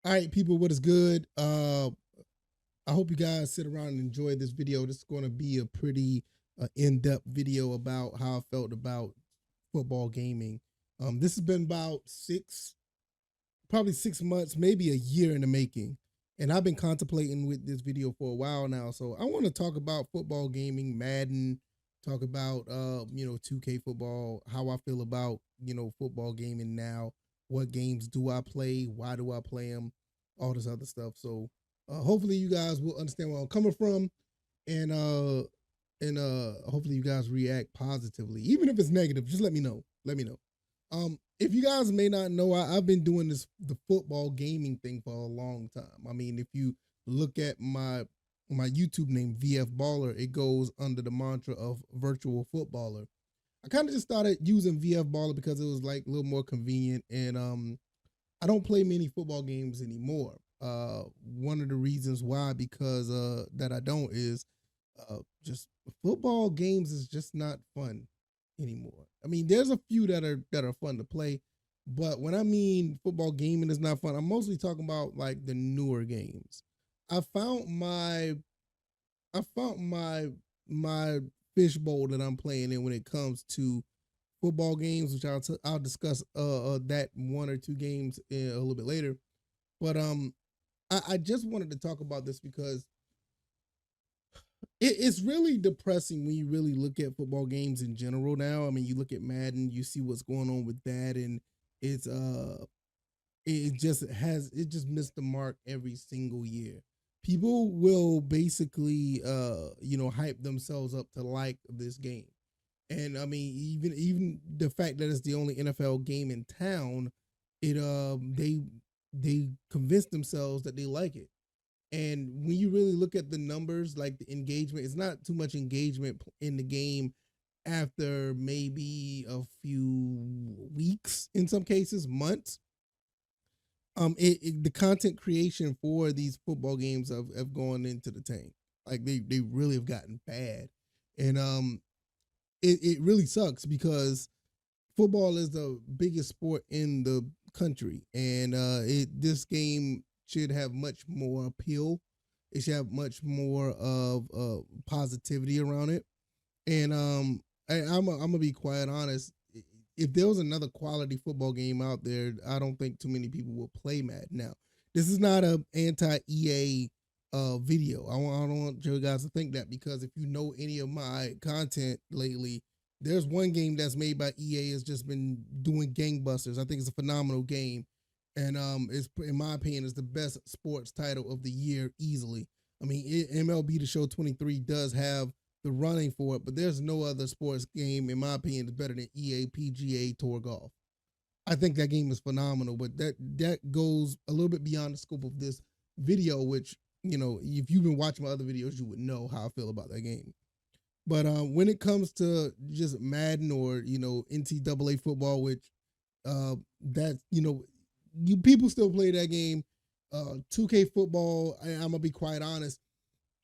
All right, people, what is good? I hope you guys sit around and enjoy this video. This is going to be a pretty in-depth video about how I felt about football gaming. This has been about probably 6 months, maybe a year in the making. And I've been contemplating with this video for a while now. So I want to talk about football gaming, Madden, talk about 2K football, how I feel about, football gaming now. What games do I play? Why do I play them? All this other stuff. So hopefully you guys will understand where I'm coming from, and hopefully you guys react positively, even if it's negative. Just let me know. Let me know. If you guys may not know, I've been doing the football gaming thing for a long time. I mean, if you look at my YouTube name, VF Baller, it goes under the mantra of virtual footballer. I kind of just started using VF Baller because it was like a little more convenient, and I don't play many football games anymore. One of the reasons why, because that I don't, is just football games is just not fun anymore. I mean, there's a few that are fun to play, but when I mean football gaming is not fun, I'm mostly talking about like the newer games. I found my I found my fishbowl that I'm playing in when it comes to football games, which I'll discuss that one or two games a little bit later. But I just wanted to talk about this because it's really depressing when you really look at football games in general now. I mean, you look at Madden, you see what's going on with that, and it's it just missed the mark every single year. People will basically hype themselves up to like this game. And I mean, even the fact that it's the only NFL game in town, it they convince themselves that they like it. And when you really look at the numbers, like the engagement, it's not too much engagement in the game after maybe a few weeks, in some cases, months. The content creation for these football games have gone into the tank. Like they really have gotten bad. And it really sucks because football is the biggest sport in the country, and this game should have much more appeal. It should have much more of positivity around it. And I'm gonna be quite honest. If there was another quality football game out there, I don't think too many people will play Madden. Now, this is not a anti EA video. I don't want you guys to think that, because if you know any of my content lately, there's one game that's made by EA has just been doing gangbusters. I think it's a phenomenal game, and it's, in my opinion, is the best sports title of the year easily. I mean, MLB The Show 23 does have the running for it, but there's no other sports game, in my opinion, that's better than EA PGA Tour Golf. I think that game is phenomenal, but that goes a little bit beyond the scope of this video, which, if you've been watching my other videos, you would know how I feel about that game. But when it comes to just Madden or NCAA football, which that you people still play that game. 2K football, I'm gonna be quite honest.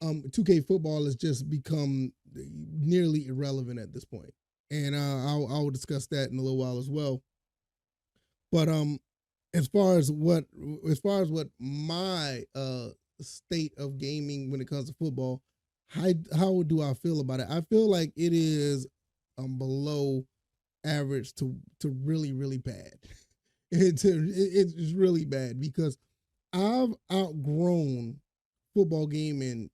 2K football has just become nearly irrelevant at this point, and I'll discuss that in a little while as well. But as far as what my state of gaming when it comes to football, how do I feel about it? I feel like it is below average to really really bad. It's really bad because I've outgrown football gaming,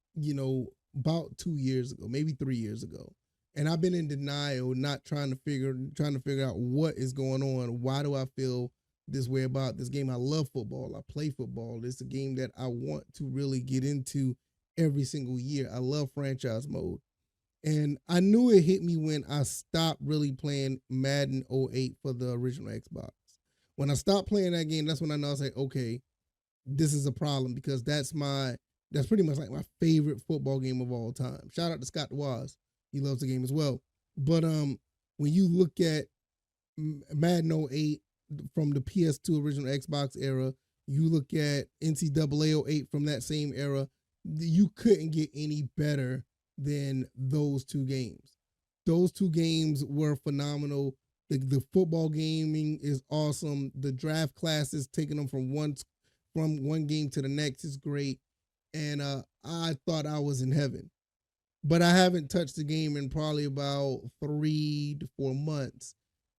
about 2 years ago, maybe 3 years ago. And I've been in denial, not trying to figure out what is going on. Why do I feel this way about this game? I love football. I play football. It's a game that I want to really get into every single year. I love franchise mode. And I knew it hit me when I stopped really playing Madden '08 for the original Xbox. When I stopped playing that game, that's when I know I was like, okay, this is a problem, because that's pretty much like my favorite football game of all time. Shout out to Scott DeWaz. He loves the game as well. But when you look at Madden '08 from the PS2 original Xbox era, you look at NCAA '08 from that same era, you couldn't get any better than those two games. Those two games were phenomenal. The football gaming is awesome. The draft classes, taking them from from one game to the next is great, and I thought I was in heaven. But I haven't touched the game in probably about 3 to 4 months,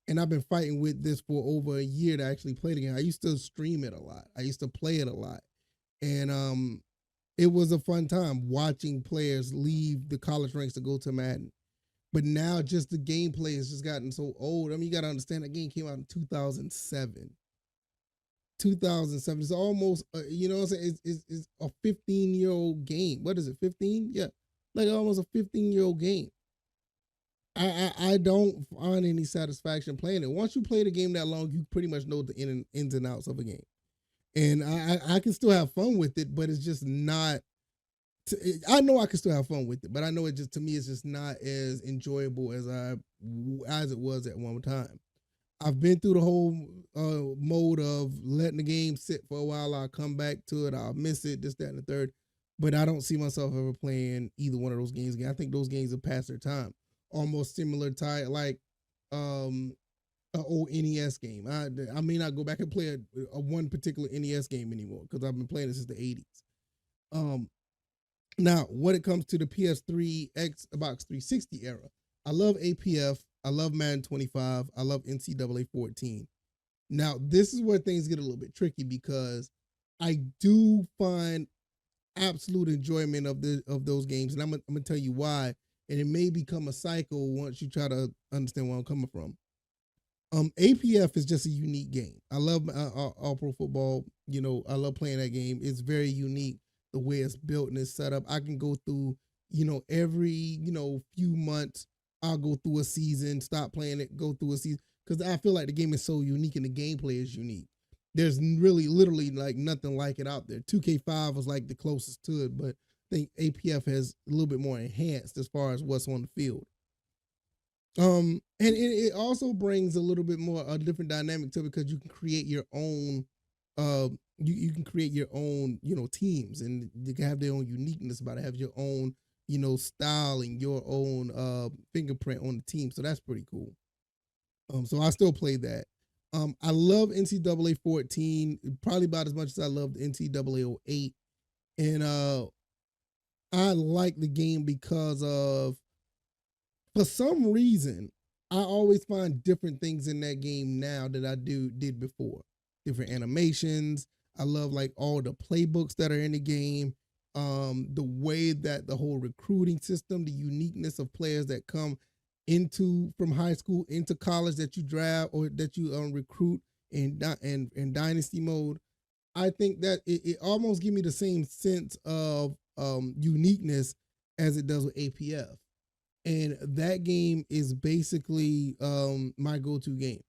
and I've been fighting with this for over a year to actually play the game. I used to stream it a lot. I used to play it a lot, and it was a fun time watching players leave the college ranks to go to Madden. But now just the gameplay has just gotten so old. I mean, you got to understand that game came out in 2007. 2007. It's almost, you know what I'm saying? It's a 15-year-old game. What is it, 15? Yeah. Like almost a 15-year-old game. I don't find any satisfaction playing it. Once you play the game that long, you pretty much know the ins and outs of a game. And I can still have fun with it, but it's just not. I know I can still have fun with it, but I know it just, to me, it's just not as enjoyable as it was at one time. I've been through the whole mode of letting the game sit for a while. I'll come back to it. I'll miss it, this, that, and the third. But I don't see myself ever playing either one of those games again. I think those games have passed their time. Almost similar to like an old NES game. I may not go back and play a one particular NES game anymore because I've been playing it since the 80s. Now, when it comes to the PS3, Xbox 360 era, I love APF. I love Madden 25. I love NCAA 14. Now, this is where things get a little bit tricky because I do find absolute enjoyment of those games, and I'm gonna tell you why. And it may become a cycle once you try to understand where I'm coming from. APF is just a unique game. I love All Pro Football. You know, I love playing that game. It's very unique the way it's built and it's set up. I can go through, every few months. I'll go through a season, stop playing it, go through a season because I feel like the game is so unique and the gameplay is unique. There's really, literally, like nothing like it out there. 2K5 was like the closest to it, but I think APF has a little bit more enhanced as far as what's on the field. And it also brings a little bit more a different dynamic to it because you can create your own. You can create your own, teams, and they can have their own uniqueness about it. Have your own, style and your own fingerprint on the team. So that's pretty cool. So I still play that. I love NCAA 14 probably about as much as I loved NCAA 08, and I like the game because of, for some reason, I always find different things in that game now that I did before. Different animations. I love like all the playbooks that are in the game. The way that the whole recruiting system, the uniqueness of players that come from high school into college that you draft or that you recruit in dynasty mode. I think that it almost gives me the same sense of uniqueness as it does with APF. And that game is basically my go-to game.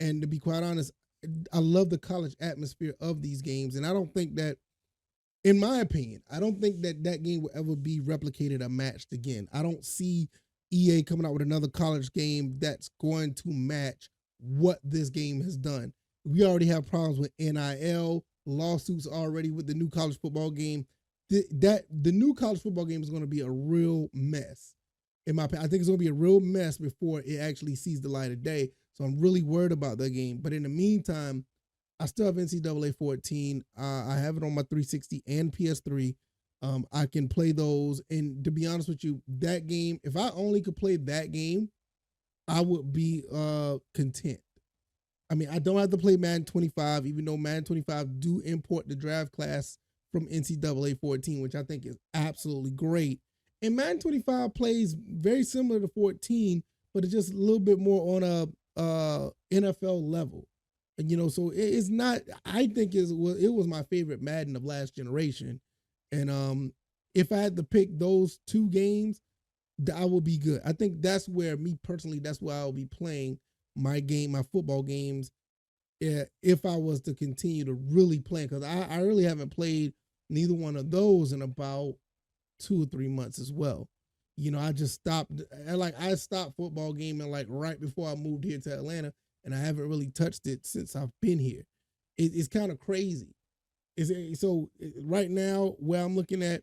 And to be quite honest, I love the college atmosphere of these games. And I don't think that, in my opinion, I don't think that game will ever be replicated or matched again. I don't see EA coming out with another college game that's going to match what this game has done. We already have problems with NIL, lawsuits already with the new college football game. The new college football game is going to be a real mess. In my opinion, I think it's going to be a real mess before it actually sees the light of day. So I'm really worried about that game. But in the meantime, I still have NCAA 14. I have it on my 360 and PS3. I can play those. And to be honest with you, that game, if I only could play that game, I would be content. I mean, I don't have to play Madden 25, even though Madden 25 do import the draft class from NCAA 14, which I think is absolutely great. And Madden 25 plays very similar to 14, but it's just a little bit more on a NFL level. And so it's not. I think it was my favorite Madden of last generation. And if I had to pick those two games, I will be good. I think that's where me personally, that's where I'll be playing my football games. If I was to continue to really play, because I really haven't played neither one of those in about 2 or 3 months as well. I just stopped. I stopped football gaming like right before I moved here to Atlanta, and I haven't really touched it since I've been here. It's kind of crazy. So right now, where I'm looking at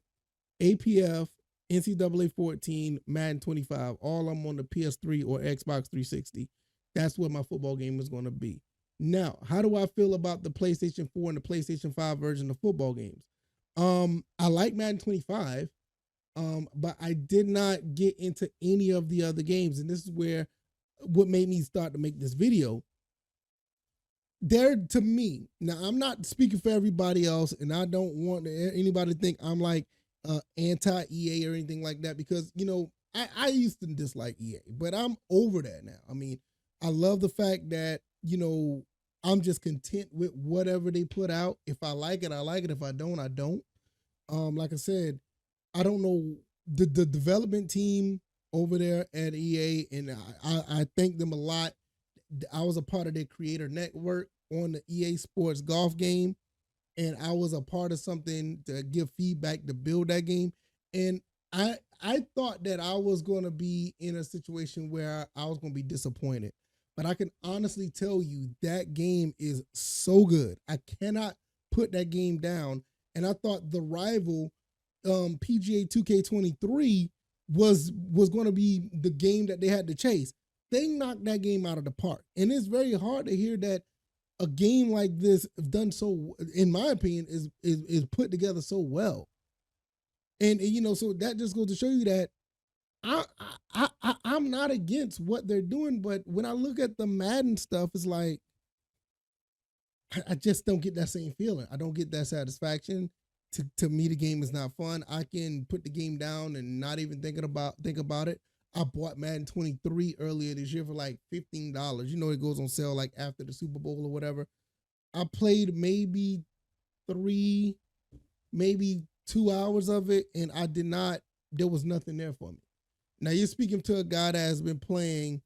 APF, NCAA 14, Madden 25, all I'm on the PS3 or Xbox 360. That's what my football game is going to be. Now, how do I feel about the PlayStation 4 and the PlayStation 5 version of football games? I like Madden 25, but I did not get into any of the other games. And this is where what made me start to make this video. There, to me, now I'm not speaking for everybody else, and I don't want anybody to think I'm like anti EA or anything like that, because I used to dislike EA, but I'm over that now. I mean, I love the fact that I'm just content with whatever they put out. If I like it, I like it. If I don't, I don't. Like I said, I don't know the development team over there at EA, and I thank them a lot. I was a part of their creator network on the EA Sports golf game, and I was a part of something to give feedback to build that game. And I thought that I was going to be in a situation where I was going to be disappointed, but I can honestly tell you that game is so good. I cannot put that game down. And I thought the rival PGA 2K23 was going to be the game that they had to chase. They knocked that game out of the park, and it's very hard to hear that a game like this done so, in my opinion, is put together so well. And so that just goes to show you that I'm not against what they're doing, but when I look at the Madden stuff, it's like I just don't get that same feeling. I don't get that satisfaction. To me, the game is not fun. I can put the game down and not even think about it. I bought Madden 23 earlier this year for like $15. It goes on sale like after the Super Bowl or whatever. I played maybe 2 hours of it, and there was nothing there for me. Now you're speaking to a guy that has been playing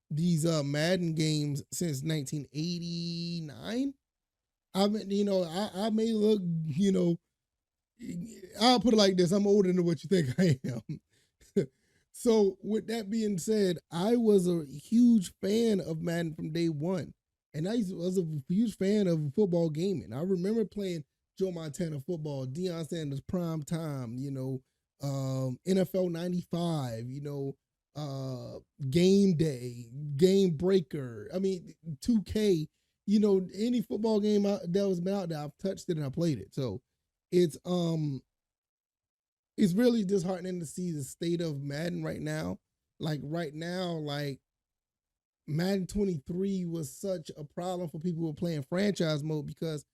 these Madden games since 1989. I mean, I may look, I'll put it like this: I'm older than what you think I am. So with that being said, I was a huge fan of Madden from day one, and was a huge fan of football gaming. I remember playing Joe Montana football, Deion Sanders prime time, NFL '95, Game Day, Game Breaker. I mean, 2K. Any football game that was been out there, I've touched it and I played it. So it's really disheartening to see the state of Madden right now. Like right now, like Madden 23 was such a problem for people who were playing franchise mode, because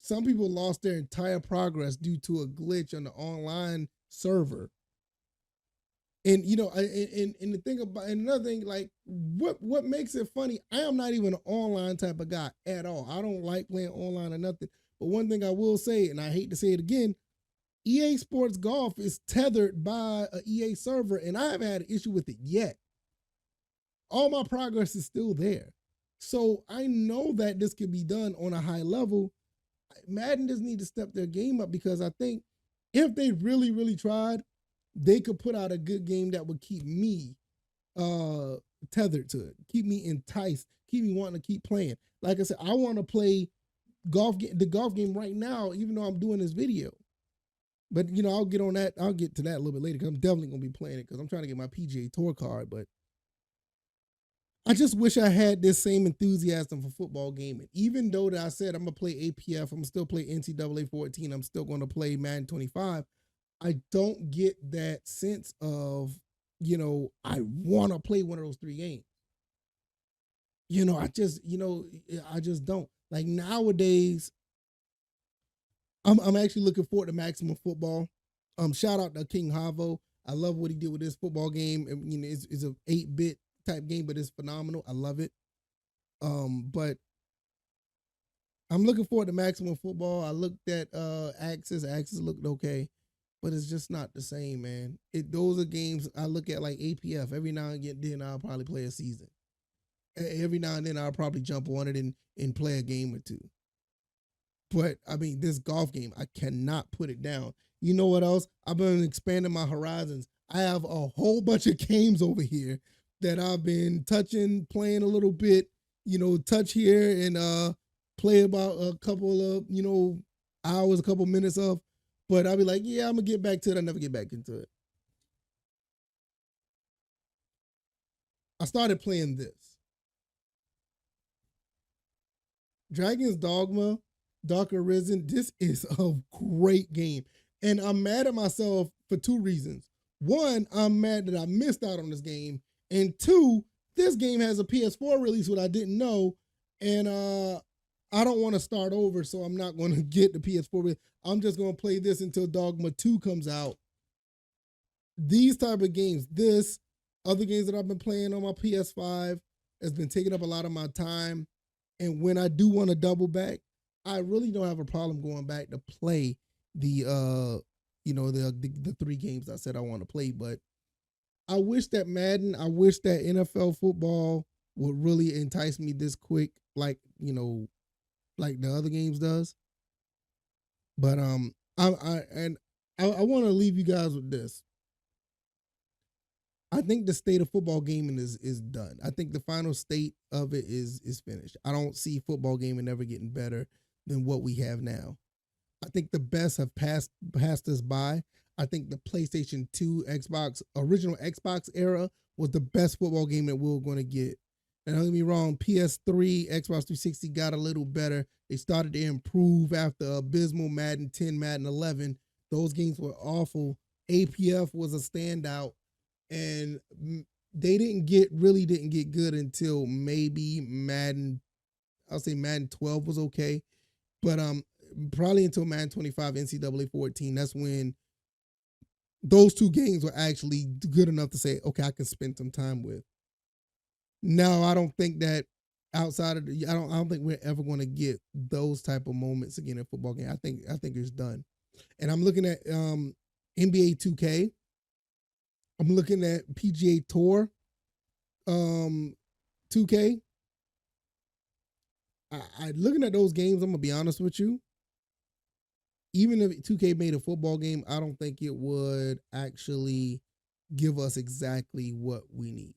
some people lost their entire progress due to a glitch on the online server. And and the thing about, and another thing, like what makes it funny, I am not even an online type of guy at all. I don't like playing online or nothing. But one thing I will say, and I hate to say it again, EA Sports Golf is tethered by a EA server, and I haven't had an issue with it yet. All my progress is still there. So I know that this can be done on a high level. Madden doesn't need to step their game up, because I think if they really, really tried, they could put out a good game that would keep me tethered to it, keep me enticed, keep me wanting to keep playing. Like I said, I want to play the golf game right now, even though I'm doing this video. But I'll get on that. I'll get to that a little bit later, because I'm definitely gonna be playing it, because I'm trying to get my PGA Tour card. But I just wish I had this same enthusiasm for football gaming. Even though that I said I'm gonna play APF, I'm gonna still play NCAA 14, I'm still gonna play Madden 25. I don't get that sense of, I want to play one of those three games. I just don't. Like nowadays, I'm actually looking forward to Maximum Football. Shout out to King Havo. I love what he did with this football game. And, it's a 8-bit type game, but it's phenomenal. I love it. But I'm looking forward to Maximum Football. I looked at Axis. Axis looked okay, but it's just not the same, man. Those are games I look at like APF. Every now and then I'll probably play a season. Every now and then I'll probably jump on it and play a game or two. But I mean, this golf game, I cannot put it down. You know what else? I've been expanding my horizons. I have a whole bunch of games over here that I've been touching, playing a little bit, touch here and play about a couple of, hours, a couple minutes of. But I'll be like, yeah, I'm gonna get back to it. I never get back into it. I started playing this. Dragon's Dogma, Dark Arisen. This is a great game, and I'm mad at myself for two reasons. One, I'm mad that I missed out on this game, and two, this game has a PS4 release, what I didn't know, and I don't want to start over, so I'm not going to get the PS4 release. I'm just going to play this until Dogma 2 comes out. These type of games, this, other games that I've been playing on my PS5 has been taking up a lot of my time. And when I do want to double back, I really don't have a problem going back to play the three games I said I want to play. But I wish that Madden, I wish that NFL football would really entice me this quick, like like the other games does. But I want to leave you guys with this. I think the state of football gaming is done. I think the final state of it is finished. I don't see football gaming ever getting better than what we have now. I think the best have passed us by. I think the PlayStation 2, Xbox, original Xbox era was the best football game that we were going to get. And don't get me wrong, PS3, Xbox 360 got a little better. They started to improve after abysmal Madden 10, Madden 11. Those games were awful. APF was a standout, and they really didn't get good until maybe Madden. I'll say Madden 12 was okay, but probably until Madden 25, NCAA 14. That's when those two games were actually good enough to say, okay, I can spend some time with. No, I don't think that outside of I don't think we're ever going to get those type of moments again in a football game. I think it's done. And I'm looking at NBA 2K. I'm looking at PGA Tour 2K. I looking at those games, I'm gonna be honest with you. Even if 2K made a football game, I don't think it would actually give us exactly what we need.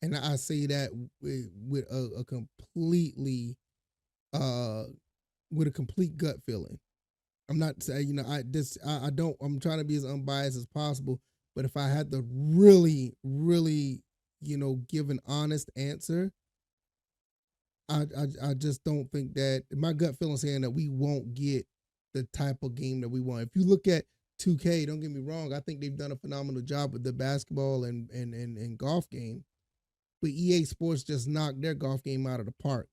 And I say that with a completely with a complete gut feeling. I'm not saying, I don't, I'm trying to be as unbiased as possible, but if I had to really, really, give an honest answer, I just don't think that my gut feeling saying that we won't get the type of game that we want. If you look at 2K, don't get me wrong, I think they've done a phenomenal job with the basketball and golf game, but EA Sports just knocked their golf game out of the park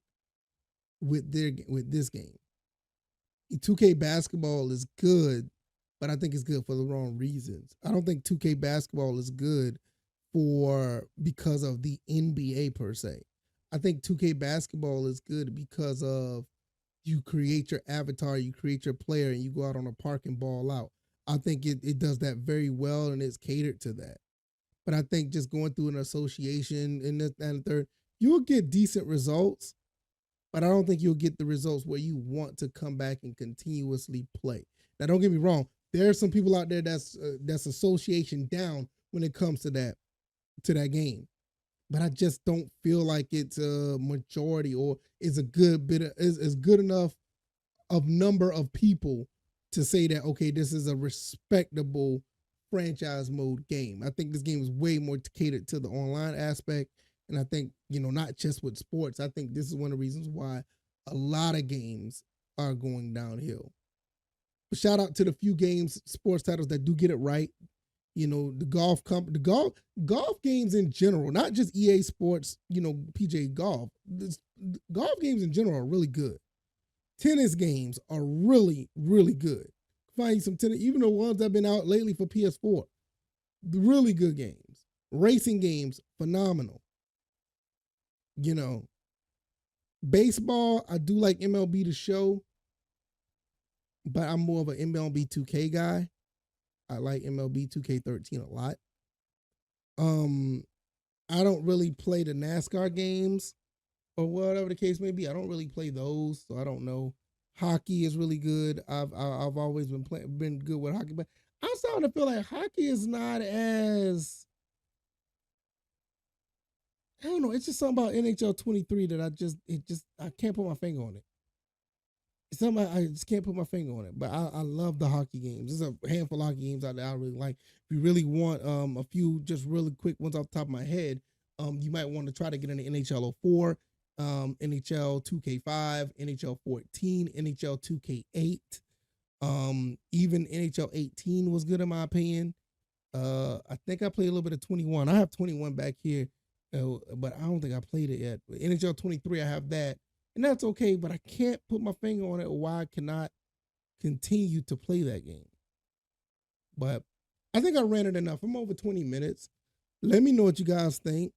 with this game. 2K basketball is good, but I think it's good for the wrong reasons. I don't think 2K basketball is good because of the NBA per se. I think 2K basketball is good because of you create your avatar, you create your player, and you go out on a park and ball out. I think it does that very well, and it's catered to that. But I think just going through an association and this and the third, you'll get decent results, but I don't think you'll get the results where you want to come back and continuously play. Now, don't get me wrong. There are some people out there that's association down when it comes to that game, but I just don't feel like it's a majority or is a good bit of, is good enough of number of people to say that, okay, this is a respectable franchise mode game. I think this game is way more catered to the online aspect. And I think, not just with sports, I think this is one of the reasons why a lot of games are going downhill. But shout out to the few sports titles that do get it right. The golf games in general, not just EA Sports, PJ Golf. Golf games in general are really good. Tennis games are really, really good. Find some tennis, even the ones that have been out lately for PS4. Really good games. Racing games, phenomenal. Baseball, I do like MLB The Show, but I'm more of an MLB 2K guy. I like MLB 2K13 a lot. I don't really play the NASCAR games or whatever the case may be. I don't really play those, so I don't know. Hockey is really good. I've always been good with hockey, but I'm starting to feel like hockey is not as, I don't know. It's just something about NHL 23 that I can't put my finger on it. It's something I just can't put my finger on it. But I love the hockey games. There's a handful of hockey games out there I really like. If you really want a few just really quick ones off the top of my head, you might want to try to get into NHL 04. NHL 2K5, NHL 14, NHL 2K8. Even NHL 18 was good in my opinion. I think I played a little bit of 21. I have 21 back here, but I don't think I played it yet. But NHL 23, I have that, and that's okay. But I can't put my finger on it. Why I cannot continue to play that game? But I think I ran it enough. I'm over 20 minutes. Let me know what you guys think.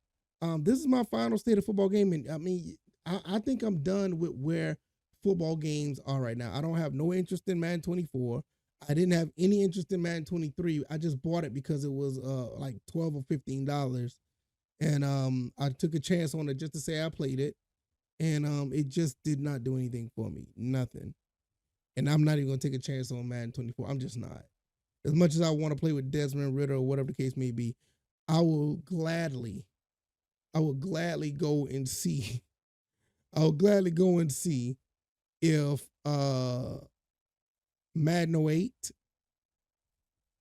This is my final state of football game, and I mean, I think I'm done with where football games are right now. I don't have no interest in Madden 24. I didn't have any interest in Madden 23. I just bought it because it was like $12 or $15, and I took a chance on it just to say I played it, and it just did not do anything for me, nothing. And I'm not even gonna take a chance on Madden 24. I'm just not. As much as I want to play with Desmond Ridder or whatever the case may be, I will gladly go and see. I will gladly go and see if Madden 08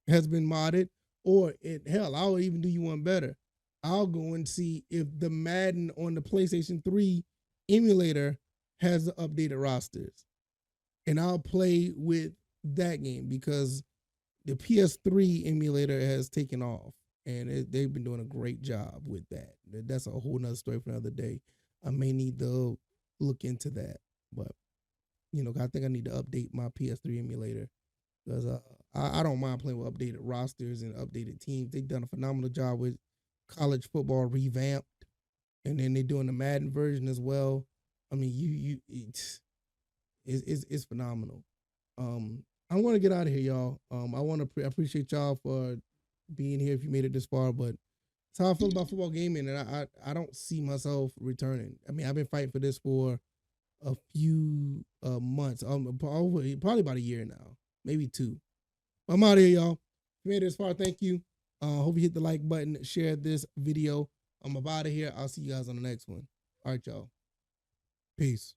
has been modded, or hell, I'll even do you one better. I'll go and see if the Madden on the PlayStation 3 emulator has the updated rosters. And I'll play with that game because the PS3 emulator has taken off, and they've been doing a great job with that. That's a whole nother story for another day. I may need to look into that, but I think I need to update my PS3 emulator because I don't mind playing with updated rosters and updated teams. They've done a phenomenal job with college football revamped, and then they're doing the Madden version as well. I mean, it's phenomenal. I want to get out of here, y'all. I want to appreciate y'all for being here if you made it this far, but it's how I feel about football gaming, and I don't see myself returning. I mean, I've been fighting for this for a few months, probably about a year now, maybe 2. I'm out of here, y'all. If you made it this far, thank you. Hope you hit the like button, share this video. I'm out of here. I'll see you guys on the next one. All right, y'all. Peace.